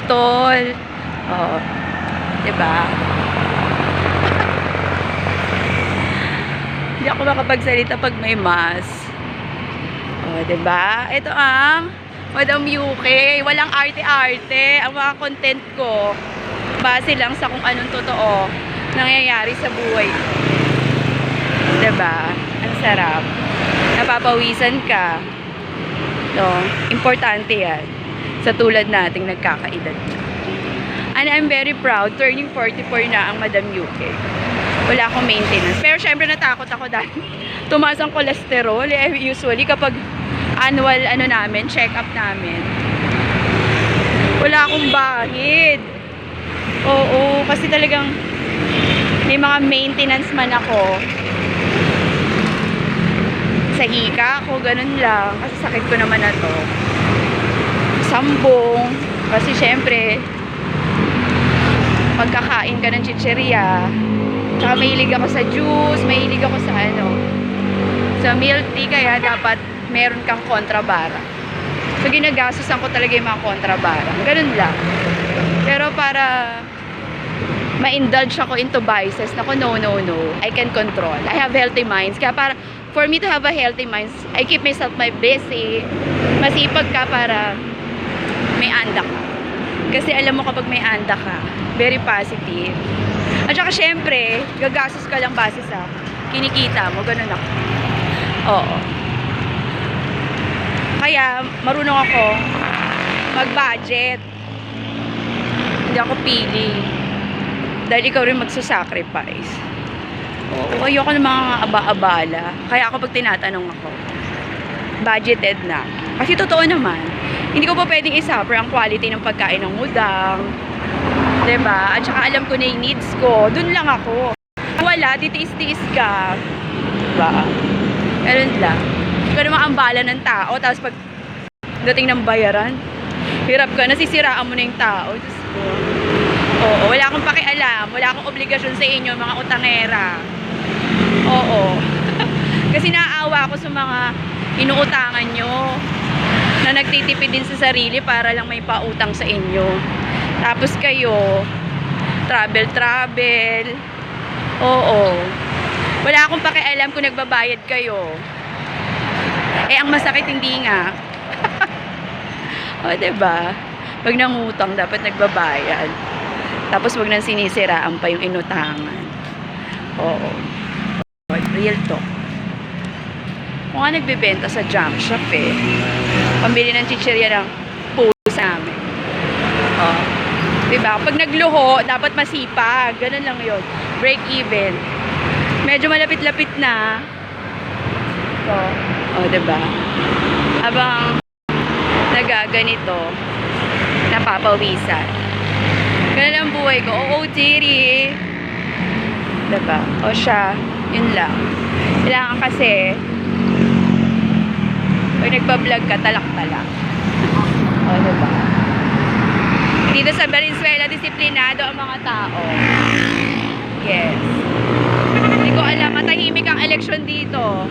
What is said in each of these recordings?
putol. Oo. Diba? Hindi ako makapagsalita pag may mask. O, diba? Ito ang Madam UK. Walang arte-arte. Ang mga content ko, base lang sa kung anong totoo nangyayari sa buhay ko. Diba? Ang sarap. Napapawisan ka. So, importante yan. Sa tulad nating nagkakaedad na. And I'm very proud, turning 44 na ang Madam UK. Wala akong maintenance. Pero syempre natakot ako dahil tumaas ang cholesterol. Usually kapag annual check-up namin, wala akong bahid. Oo, kasi talagang may mga maintenance man ako. Sa hika ako, ganun lang. Kasi sakit ko naman na to. Sambong. Kasi syempre, pagkakain ka ng chicheria, tsaka mahilig ako sa juice, mahilig ako sa sa milk tea, kaya dapat meron kang kontrabara. So, ginagastusan ko talaga yung mga kontrabara. Ganun lang. Pero para ma-indulge ako into vices, no, I can control. I have healthy minds. Kaya para, for me to have a healthy mind, I keep myself busy. Masipag ka para may anda ka. Kasi alam mo kapag may anda ka, very positive. At saka syempre, gagastos ka lang base sa kinikita mo. Ganun ako. Oo. Kaya, marunong ako mag-budget. Hindi ako pili. Dahil ikaw rin magsasacrifice. Oo, ayoko ng mga aba-abala. Kaya ako pag tinatanong ako, budgeted na. Kasi totoo naman, hindi ko pa pwedeng isuffer ang quality ng pagkain ng udang. Diba? At saka alam ko na yung needs ko. Dun lang ako. Wala, titiis-tiis ka. Diba? Ganun lang. Hindi ko naman ambala ng tao. Tapos pag dating ng bayaran, hirap ka, nasisiraan mo na yung tao. Diyos ko. Oo, wala akong pakialam. Wala akong obligasyon sa inyo, mga utangera. Oo. Kasi naaawa ako sa mga inuutangan nyo na nagtitipid din sa sarili para lang may pautang sa inyo. Tapos kayo, travel. Oo. Wala akong pakialam kung nagbabayad kayo. Eh, ang masakit hindi nga. O, diba? Pag nangutang, dapat nagbabayad. Tapos wag nang sinisiraan pa yung inutangan. Oo. Real talk. Kung nga nagbebenta sa junk shop eh. Pambili ng chicheria ng pusa namin. Oh. Diba? Pag nagluho, dapat masipag. Ganun lang yun. Break even. Medyo malapit-lapit na. So, oh, diba? Habang nagaganito, napapawisan. Ganun ang buhay ko. Oo, Jerry. Diba? O siya, yun lang. Kailangan kasi, pag nagbablog ka, talak-talak. O, diba? Dito sa Valenzuela, disiplinado ang mga tao. Yes. Hindi ko alam, matahimik ang eleksyon dito.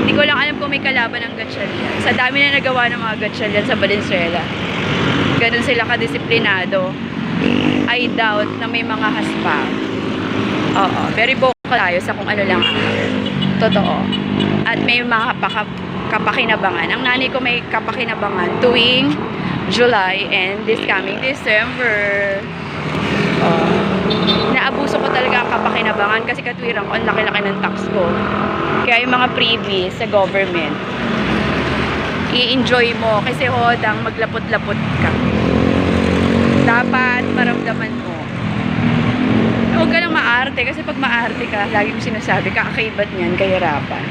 Hindi ko lang alam kung may kalaban ng Gatchalian. Sa dami na nagawa ng mga Gatchalian sa Valenzuela. Ganun sila kadisiplinado. I doubt na may mga haspa. Oo, very vocal tayo sa kung ano lang ang totoo. At may mga kapakinabangan. Ang nanay ko may kapakinabangan tuwing July and this coming December. Naabuso ko talaga ang kapakinabangan kasi katwirang ko ang laki-laki ng tax ko. Kaya yung mga freebies sa government, i-enjoy mo kasi hodang maglapot-lapot ka. Dapat maramdaman mo. Huwag ka lang maarte kasi pag maarte ka, lagi ko sinasabi, kakakibat niyan, kahirapan.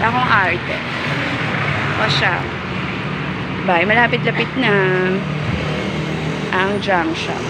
Akong arte. O siya. Bye, malapit-lapit na ang junk shop.